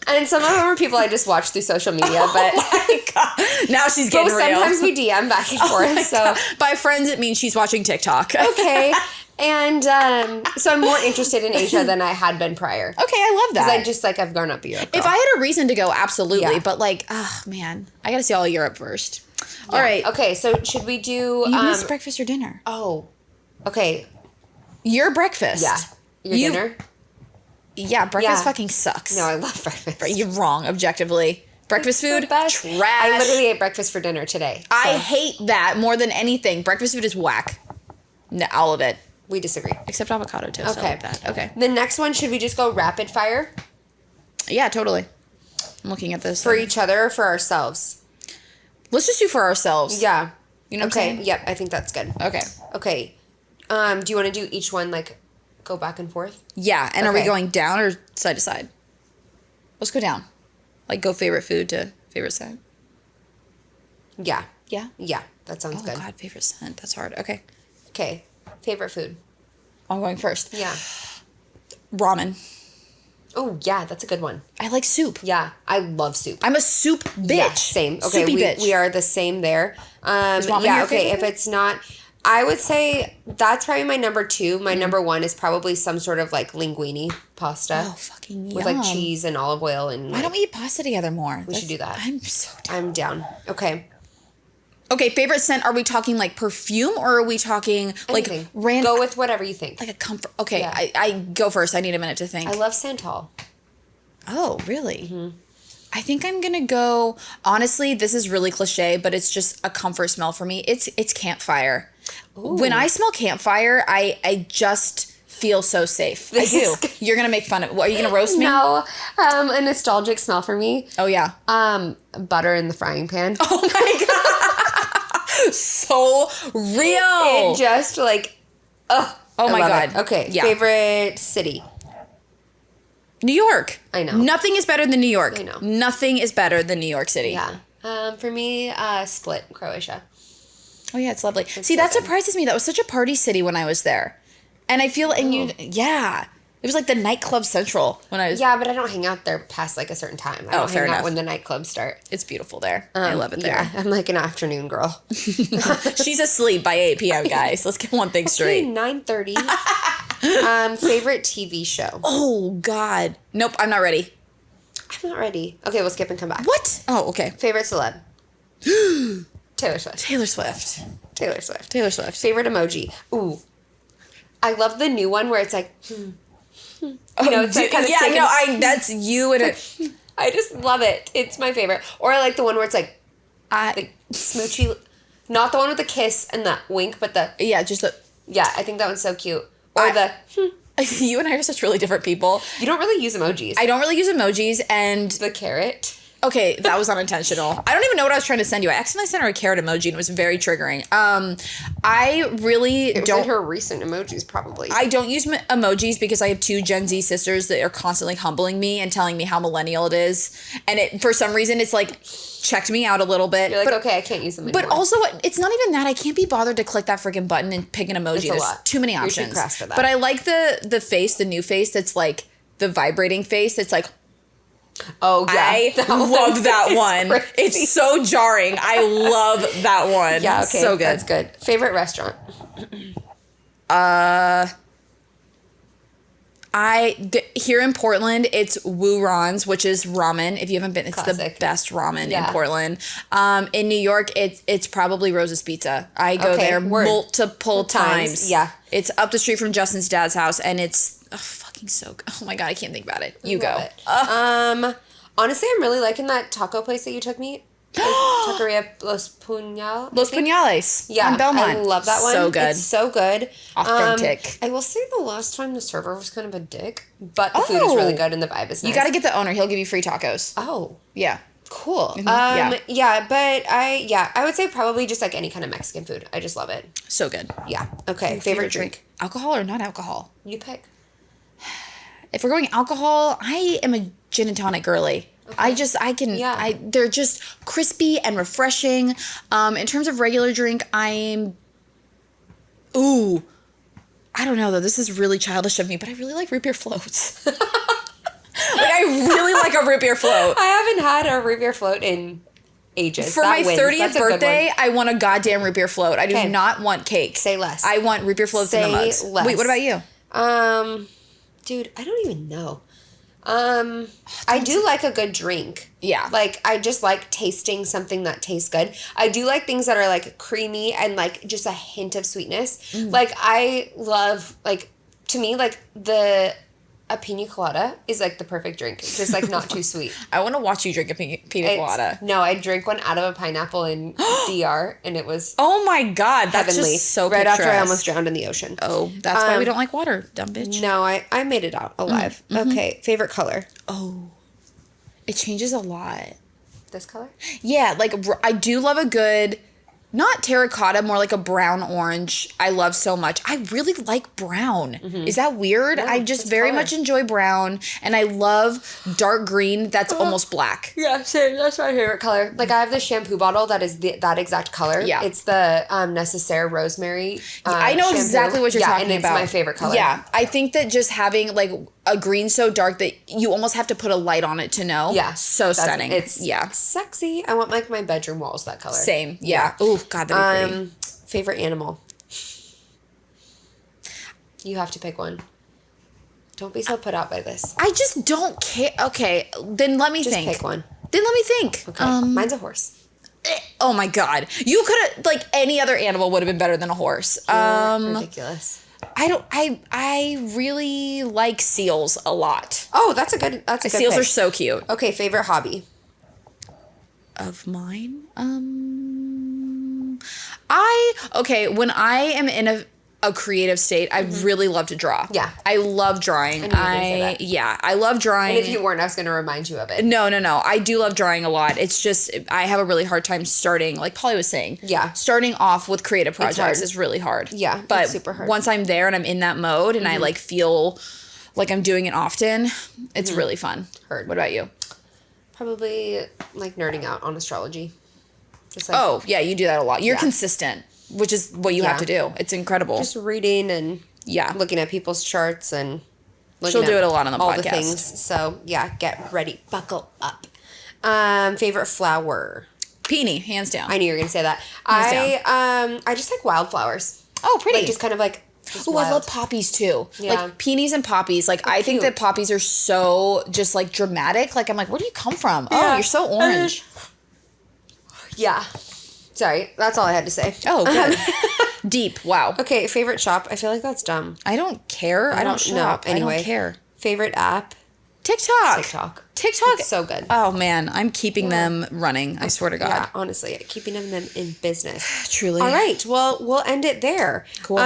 B: And some of them are people I just watch through social media, but
A: oh my God. Now she's getting real.
B: Sometimes we DM back and forth. So
A: by friends, it means she's watching TikTok.
B: Okay. And so I'm more interested in Asia than I had been prior.
A: Okay, I love that.
B: Because I just I've grown up a Europe girl.
A: If I had a reason to go, absolutely.
B: Yeah.
A: But like, oh man, I got to see all of Europe first. All right.
B: Okay, so should we do...
A: You missed breakfast or dinner.
B: Oh. Okay.
A: Your breakfast.
B: Yeah. Your dinner?
A: Yeah, breakfast fucking sucks.
B: No, I love breakfast.
A: You're wrong, objectively. Breakfast food, trash.
B: I literally ate breakfast for dinner today. So.
A: I hate that more than anything. Breakfast food is whack. No, all of it.
B: We disagree.
A: Except avocado toast.
B: Okay.
A: I like that. Okay.
B: The next one, should we just go rapid fire?
A: Yeah, totally. I'm looking at this.
B: For each other or for ourselves?
A: Let's just do for ourselves.
B: Yeah.
A: You know what I'm saying?
B: Yep, I think that's good.
A: Okay.
B: Okay. Do you want to do each one, like, go back and forth?
A: Yeah, and are we going down or side to side? Let's go down. Like, go favorite food to favorite side.
B: Yeah.
A: Yeah?
B: Yeah, that sounds good.
A: Oh, God, favorite scent. That's hard. Okay.
B: Okay. Favorite food?
A: I'm going first.
B: Yeah.
A: Ramen.
B: Oh, yeah, that's a good one.
A: I like soup.
B: Yeah, I love soup.
A: I'm a soup bitch.
B: Yeah, same. Okay,
A: Soupy bitch.
B: we are the same there.
A: Is ramen
B: yeah,
A: your
B: okay,
A: favorite?
B: if it's not... I would say that's probably my number 2. My number 1 is probably some sort of like linguine pasta.
A: Oh, fucking yum.
B: With like cheese and olive oil and
A: Why don't we eat pasta together more?
B: We should do that.
A: I'm so down.
B: I'm down. Okay.
A: Okay, favorite scent, are we talking like perfume or are we talking like
B: Anything.
A: random?
B: Go with whatever you think.
A: Like a comfort. Okay,
B: Yeah.
A: I go first. I need a minute to think.
B: I love Santal.
A: Oh, really? I think I'm gonna go. Honestly, this is really cliche, but it's just a comfort smell for me. It's campfire.
B: Ooh.
A: When I smell campfire, I just feel so safe. I do. You're gonna make fun of. What, are you gonna roast me?
B: No, a nostalgic smell for me.
A: Oh yeah.
B: Butter in the frying pan.
A: Oh my God. So real.
B: It just like, oh
A: my God.
B: It. Okay.
A: Yeah.
B: Favorite city.
A: New York.
B: I know.
A: Nothing is better than New York.
B: I know.
A: Nothing is better than New York City.
B: Yeah. For me, Split, Croatia.
A: Oh yeah, it's lovely. See,
B: so
A: that
B: good.
A: surprises me. That was such a party city when I was there. And I feel, it was like the nightclub central when I was.
B: Yeah, but I don't hang out there past like a certain time. I don't
A: fair
B: hang
A: enough.
B: out when the nightclubs start.
A: It's beautiful there. I love it there.
B: Yeah, I'm like an afternoon girl.
A: She's asleep by 8 p.m., guys. Let's get one thing straight.
B: 9:30. Favorite TV show.
A: Oh, God. Nope, I'm not ready.
B: I'm not ready. Okay, we'll skip and come back.
A: What? Oh, okay.
B: Favorite celeb. Taylor Swift.
A: Taylor Swift.
B: Taylor Swift.
A: Taylor Swift.
B: Favorite emoji. Ooh. I love the new one where it's like, You know, it's like kind of taken,
A: that's you and it.
B: I just love it. It's my favorite. Or I like the one where it's like smoochy. Not the one with the kiss and the wink, but the...
A: Yeah, just the...
B: Yeah, I think that one's so cute. Or
A: You and I are such really different people.
B: You don't really use emojis.
A: I don't really use emojis, and...
B: The carrot.
A: Okay, that was unintentional. I don't even know what I was trying to send you. I accidentally sent her a carrot emoji, and it was very triggering. I really
B: It was
A: don't...
B: in her recent emojis, probably.
A: I don't use emojis because I have 2 Gen Z sisters that are constantly humbling me and telling me how millennial it is. And it, for some reason, it's like checked me out a little bit.
B: You're like, okay, I can't use them anymore.
A: But also, it's not even that. I can't be bothered to click that freaking button and pick an emoji.
B: It's a
A: There's
B: lot.
A: too many
B: You're
A: options.
B: too crass for that.
A: But I like the face, the new face that's like the vibrating face. It's like,
B: oh, yeah.
A: I love that one.
B: Crazy.
A: It's so jarring. I love that one.
B: Yeah, okay.
A: So good.
B: That's good. Favorite restaurant?
A: Here in Portland, it's Woo Ron's, which is ramen. If you haven't been, it's
B: Classic.
A: the best ramen in Portland. In New York, it's probably Rose's Pizza. I go there multiple times.
B: Yeah.
A: It's up the street from Justin's dad's house, and it's fucking fucking so good. Oh my God, I can't think about it. You go.
B: Honestly, I'm really liking that taco place that you took me. Taqueria Los Puñales.
A: Los Puñales.
B: Yeah,
A: on Belmont.
B: I love that one.
A: So good.
B: It's so good.
A: Authentic.
B: I will say the last time the server was kind of a dick, but the food is really good and the vibe is nice.
A: You got to get the owner. He'll give you free tacos.
B: Oh.
A: Yeah.
B: Cool.
A: Mm-hmm.
B: Yeah, but I would say probably just like any kind of Mexican food. I just love it.
A: So good.
B: Yeah. Okay. Favorite drink?
A: Alcohol or not alcohol?
B: You pick.
A: If we're going alcohol, I am a gin and tonic girly. Okay. They're just crispy and refreshing. In terms of regular drink, I don't know though. This is really childish of me, but I really like root beer floats. Like I really like a root beer float.
B: I haven't had a root beer float in ages.
A: For my 30th birthday, I want a goddamn root beer float. I do not want cake.
B: Say less.
A: I want root beer floats in the mugs.
B: Less.
A: Wait, what about you?
B: Dude, I don't even know. I do like a good drink.
A: Yeah.
B: Like, I just like tasting something that tastes good. I do like things that are, like, creamy and, like, just a hint of sweetness. Like, I love, like, to me, like, a pina colada is, like, the perfect drink. It's just, like, not too sweet.
A: I want to watch you drink a pina colada.
B: No, I drank one out of a pineapple in DR, and it was
A: oh, my God. That's
B: heavenly.
A: Just so
B: right
A: picturesque.
B: after I almost drowned in the ocean.
A: Oh, that's why we don't like water, dumb bitch.
B: No, I made it out alive. Okay, favorite color?
A: Oh, it changes a lot.
B: This color?
A: Yeah, like I do love a good, not terracotta, more like a brown orange. I love so much. I really like brown. Is that weird?
B: No,
A: I just
B: it's
A: very
B: color.
A: much enjoy brown, and I love dark green that's almost black.
B: Yeah, same. That's my favorite color. Like, I have this shampoo bottle that is that exact color.
A: Yeah.
B: It's the Necessaire Rosemary
A: I know
B: shampoo.
A: exactly what you're talking
B: and
A: about.
B: it's my favorite color.
A: Yeah, I think that just having like a green so dark that you almost have to put a light on it to know.
B: Yeah.
A: So stunning.
B: It's
A: yeah.
B: sexy. I want, like, my bedroom walls that color.
A: Same. Yeah. Ooh, God, that'd be pretty.
B: Favorite animal? You have to pick one. Don't be so put out by this.
A: I just don't care. Okay, then let me
B: Just
A: think.
B: pick one.
A: Then let me think.
B: Okay. Mine's a horse.
A: Oh my God. You could have, like, any other animal would have been better than a horse.
B: Ridiculous.
A: I really like seals a lot.
B: Oh, that's a good
A: Seals
B: pick.
A: are so cute.
B: Okay, favorite hobby?
A: Of mine? When I am in a creative state, I really love to draw.
B: Yeah.
A: I love drawing.
B: I knew you were gonna say that.
A: Yeah, I love drawing.
B: And if you weren't, I was going to remind you of it.
A: No. I do love drawing a lot. It's just, I have a really hard time starting, like Polly was saying.
B: Yeah.
A: Starting off with creative projects
B: hard.
A: is really hard.
B: Yeah,
A: But
B: it's super hard.
A: once I'm there and I'm in that mode and I like feel like I'm doing it often, it's really fun.
B: Heard.
A: What about you?
B: Probably, like, nerding out on astrology. Just like,
A: Oh, yeah, you do that a lot. You're
B: Yeah.
A: consistent, which is what you have to do. It's incredible.
B: just reading and
A: Yeah.
B: looking at people's charts and looking
A: She'll
B: at
A: do it a lot on the
B: all
A: podcast.
B: the things. So, yeah, get ready. Buckle up. Favorite flower?
A: Peony, hands down.
B: I knew you were going to say that.
A: Hands
B: I just like wildflowers.
A: Oh, pretty.
B: Like, just kind of like just
A: Oh, I
B: wild.
A: love poppies too.
B: Yeah.
A: Like peonies and poppies. Like I think
B: cute.
A: that poppies are so just like dramatic. Like I'm like, where do you come from? Oh,
B: Yeah.
A: you're so orange.
B: Yeah. Sorry, that's all I had to say.
A: Oh, good. Deep. Wow.
B: Okay, favorite shop? I feel like that's dumb.
A: I don't care. I don't shop.
B: know. Anyway,
A: I don't care.
B: Favorite app?
A: TikTok.
B: TikTok.
A: It's
B: so good.
A: Oh man, I'm keeping them running. I swear to God.
B: Yeah, honestly, keeping them in business.
A: Truly.
B: All right. Well, we'll end it there.
A: Cool.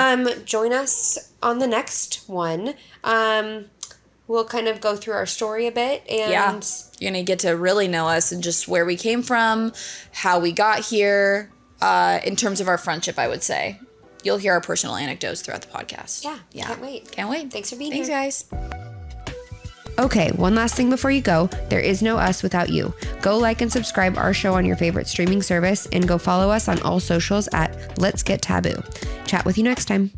B: Join us on the next one. We'll kind of go through our story a bit and
A: Yeah. You're gonna get to really know us and just where we came from, how we got here, in terms of our friendship, I would say. You'll hear our personal anecdotes throughout the podcast.
B: Yeah. Can't wait.
A: Can't wait.
B: Thanks for being
A: Thanks,
B: here.
A: guys.
B: Okay, one last thing before you go. There is no us without you. Go like and subscribe our show on your favorite streaming service and go follow us on all socials at Let's Get Taboo. Chat with you next time.